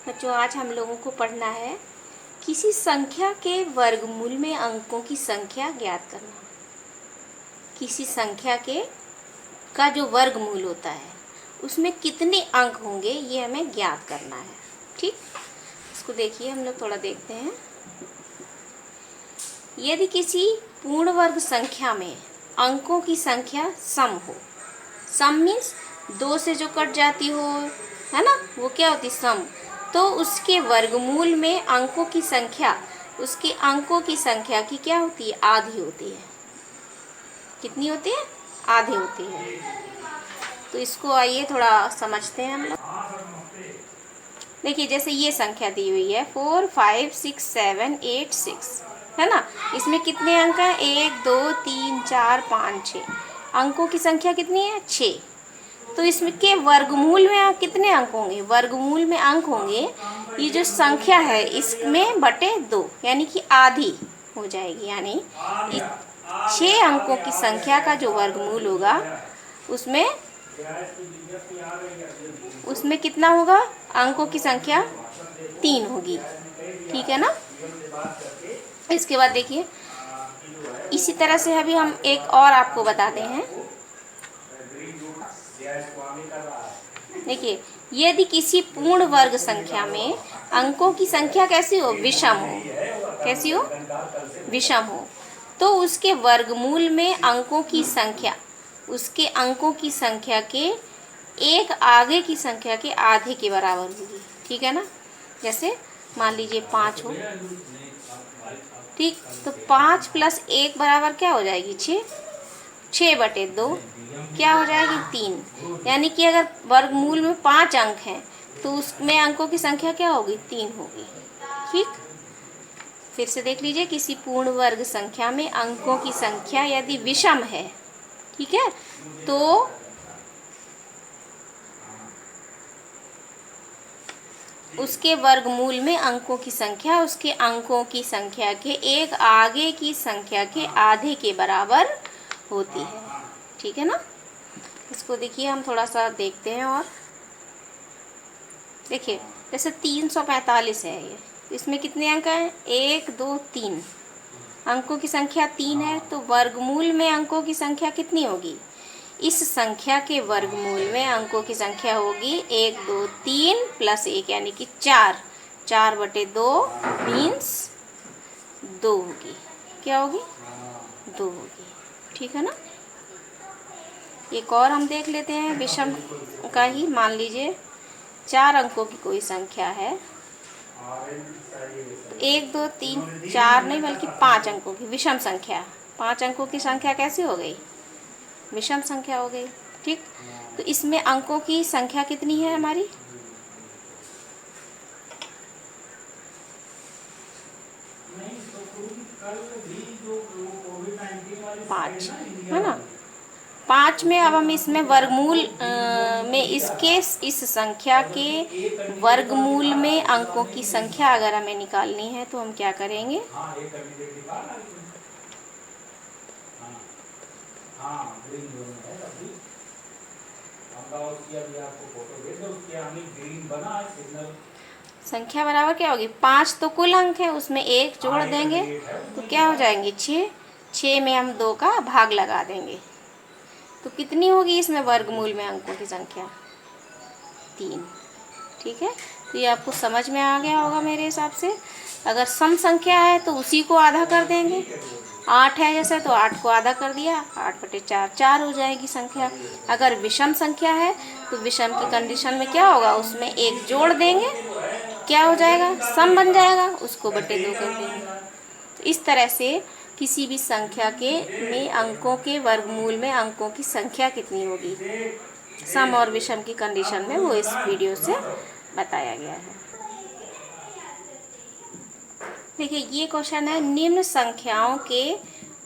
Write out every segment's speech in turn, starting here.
बच्चों, आज हम लोगों को पढ़ना है किसी संख्या के वर्गमूल में अंकों की संख्या ज्ञात करना। किसी संख्या के का जो वर्गमूल होता है उसमें कितने अंक होंगे ये हमें ज्ञात करना है। ठीक, इसको देखिए, हम लोग थोड़ा देखते हैं। यदि किसी पूर्ण वर्ग संख्या में अंकों की संख्या सम हो, सम मीन्स दो से जो कट जाती हो, है ना, वो क्या होती, सम। तो उसके वर्गमूल में अंकों की संख्या उसके अंकों की संख्या की क्या होती है, आधी होती है। कितनी होती है, आधी होती है। तो इसको आइए थोड़ा समझते हैं हम लोग। देखिए, जैसे ये संख्या दी हुई है 4 5 6 7 8 6, है ना। इसमें कितने अंक हैं, 1 2 3 4 5 6। अंकों की संख्या कितनी है, 6। तो इसमें के वर्गमूल में कितने अंक होंगे, वर्गमूल में अंक होंगे, ये जो संख्या है इसमें बटे 2, यानी कि आधी हो जाएगी। यानी 6 अंकों की संख्या का जो वर्गमूल होगा उसमें उसमें कितना होगा, अंकों की संख्या 3 होगी। ठीक है ना। इसके बाद देखिए, इसी तरह से अभी हम एक और आपको बताते हैं। देखिए, यदि किसी पूर्ण वर्ग संख्या में अंकों की संख्या कैसी हो, विषम हो। कैसी हो, विषम हो। तो उसके वर्गमूल में अंकों की संख्या उसके अंकों की संख्या के एक आगे की संख्या के आधे के बराबर होगी। ठीक है ना। जैसे मान लीजिए 5 हो, ठीक, तो 5 + 1 बराबर क्या हो जाएगी, 6। 6/2 क्या हो जाएगी, 3। यानी कि अगर वर्गमूल में 5 अंक हैं तो उसमें अंकों की संख्या क्या होगी, 3 होगी। ठीक, फिर से देख लीजिए, किसी पूर्ण वर्ग संख्या में अंकों की संख्या यदि विषम है, ठीक है, तो उसके वर्गमूल में अंकों की संख्या उसके अंकों की संख्या के एक आगे की संख्या के आधे के बराबर होती है। ठीक है ना। इसको देखिए, हम थोड़ा सा देखते हैं। और देखिए, जैसे 345 है ये, इसमें कितने अंक हैं, 1 2 3। अंकों की संख्या 3 है, तो वर्गमूल में अंकों की संख्या कितनी होगी, इस संख्या के वर्गमूल में अंकों की संख्या होगी 1 2 3 + 1 यानी कि 4। 4/2 मीन्स 2 होगी। क्या होगी, 2 होगी। ठीक है ना। एक और हम देख लेते हैं विषम का ही। मान लीजिए 4 अंकों की कोई संख्या है, 1 2 3 4 नहीं बल्कि 5 अंकों की विषम संख्या। 5 अंकों की संख्या कैसी हो गई, विषम संख्या हो गई। ठीक, तो इसमें अंकों की संख्या कितनी है हमारी, 5, है ना। 5 में अब हम इसमें वर्गमूल में इस संख्या के वर्गमूल में अंकों की संख्या अगर हमें निकालनी है तो हम क्या करेंगे, संख्या बराबर क्या होगी, 5 तो कुल अंक है, उसमें 1 जोड़ देंगे तो क्या हो जाएंगे, 6। 6 में हम 2 का भाग लगा देंगे तो कितनी होगी इसमें वर्गमूल में अंकों की संख्या, 3। ठीक है, तो ये आपको समझ में आ गया होगा मेरे हिसाब से। अगर सम संख्या है तो उसी को आधा कर देंगे। 8 है जैसे तो 8 को आधा कर दिया, 8/4 4 हो जाएगी संख्या। अगर विषम संख्या है तो विषम की कंडीशन में क्या होगा, उसमें 1 जोड़ देंगे, क्या हो जाएगा, सम बन जाएगा, उसको बटे 2 कर देंगे। तो इस तरह से किसी भी संख्या के में अंकों के वर्गमूल में अंकों की संख्या कितनी होगी, सम और विषम की कंडीशन में, वो इस वीडियो से बताया गया है। देखिए, ये क्वेश्चन है, निम्न संख्याओं के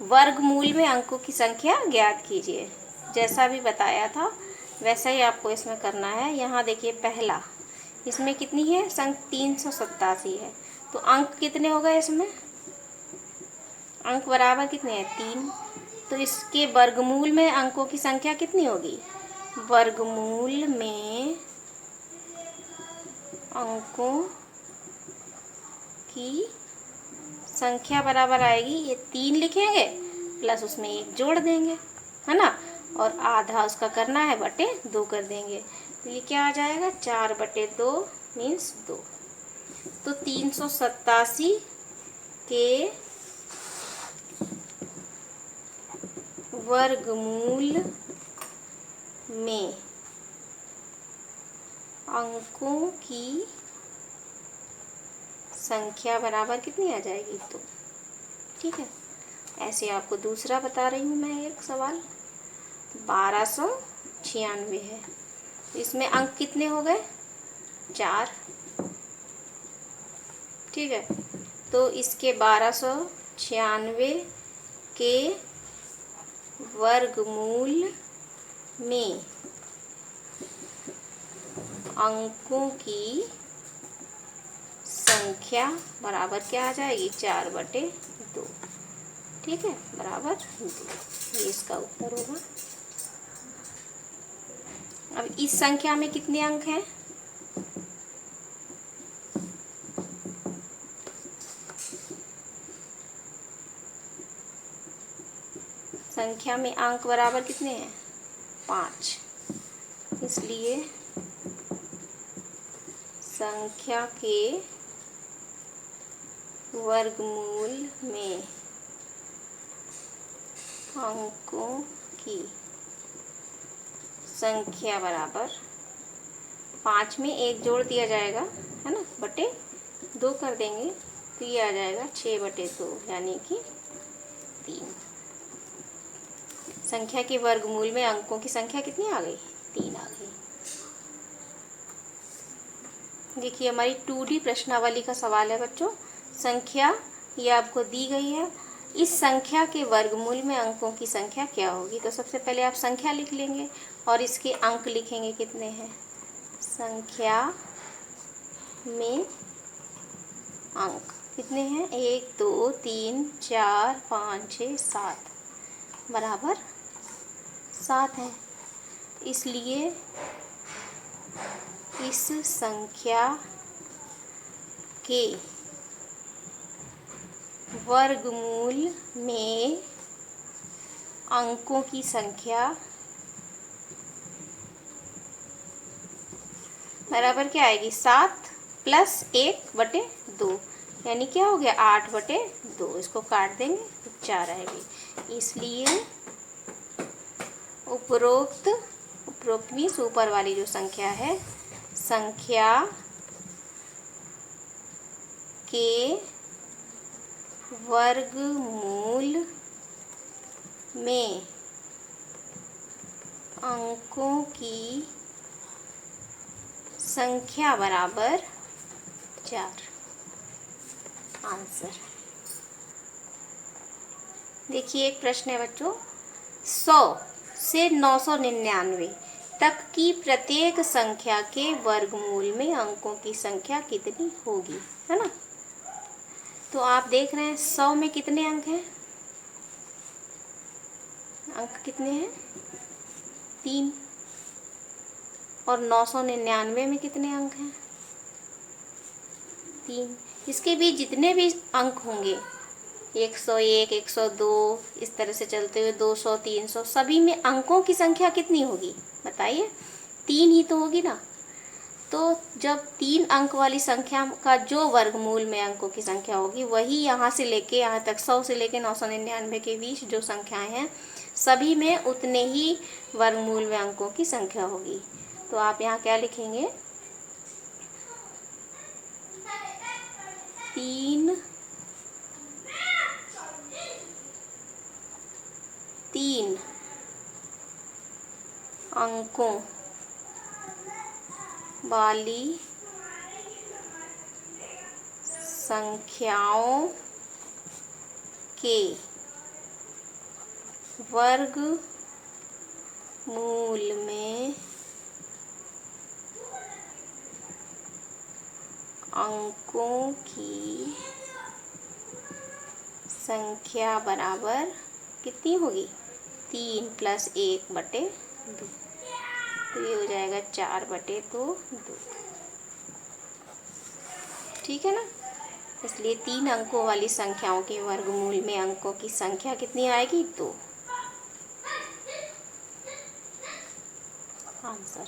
वर्गमूल में अंकों की संख्या ज्ञात कीजिए। जैसा भी बताया था वैसा ही आपको इसमें करना है। यहाँ देखिए, पहला इसमें कितनी है, संख्या 387 है, तो अंक कितने हो गए इसमें, अंक बराबर कितने हैं, 3। तो इसके वर्गमूल में अंकों की संख्या कितनी होगी, वर्गमूल में अंकों की संख्या बराबर आएगी, ये 3 लिखेंगे प्लस उसमें 1 जोड़ देंगे, है ना, और आधा उसका करना है बटे 2 कर देंगे। तो ये क्या आ जाएगा, 4/2 मीन्स 2। तो 387 के वर्गमूल में अंकों की संख्या बराबर कितनी आ जाएगी, 2। ठीक है, ऐसे आपको दूसरा बता रही हूँ मैं एक सवाल। 1296 है, इसमें अंक कितने हो गए, 4। ठीक है, तो इसके 1296 के वर्गमूल में अंकों की संख्या बराबर क्या आ जाएगी, 4/2। ठीक है, बराबर 2, ये इसका उत्तर होगा। अब इस संख्या में कितने अंक हैं, संख्या में अंक बराबर कितने हैं, 5। इसलिए संख्या के वर्गमूल में अंकों की संख्या बराबर 5 में 1 जोड़ दिया जाएगा, है ना, बटे 2 कर देंगे, तो ये आ जाएगा 6/2 यानी कि 3। संख्या के वर्गमूल में अंकों की संख्या कितनी आ गई, 3 आ गई। देखिए हमारी 2D प्रश्नावली का सवाल है बच्चों। संख्या ये आपको दी गई है, इस संख्या के वर्गमूल में अंकों की संख्या क्या होगी। तो सबसे पहले आप संख्या लिख लेंगे और इसके अंक लिखेंगे कितने हैं। संख्या में अंक कितने हैं, 1 2 3 4 5 6 7 बराबर 7 है। इसलिए इस संख्या के वर्गमूल में अंकों की संख्या बराबर क्या आएगी, 7 + 1/2 यानी क्या हो गया, 8/2। इसको काट देंगे तो 4 आएगी। इसलिए उपरोक्त मीन्स ऊपर वाली जो संख्या है, संख्या के वर्गमूल में अंकों की संख्या बराबर 4। आंसर देखिए, एक प्रश्न है बच्चों, 100 से 999 तक की प्रत्येक संख्या के वर्गमूल में अंकों की संख्या कितनी होगी, है ना। तो आप देख रहे हैं 100 में कितने अंक हैं, अंक कितने हैं, 3। और 999 में कितने अंक हैं, 3। इसके बीच जितने भी अंक होंगे, 101 102 इस तरह से चलते हुए 200 300, सभी में अंकों की संख्या कितनी होगी बताइए, 3 ही तो होगी ना। तो जब 3 अंक वाली संख्या का जो वर्गमूल में अंकों की संख्या होगी, वही यहाँ से लेके यहाँ तक 100 से लेके 999 के बीच जो संख्याएं हैं, सभी में उतने ही वर्गमूल में अंकों की संख्या होगी। तो आप यहाँ क्या लिखेंगे, 3 अंकों वाली संख्याओं के वर्गमूल में अंकों की संख्या बराबर कितनी होगी, 3 + 1/2। तो ये हो जाएगा 4/2। ठीक है ना। इसलिए 3 अंकों वाली संख्याओं के वर्गमूल में अंकों की संख्या कितनी आएगी? 2। आंसर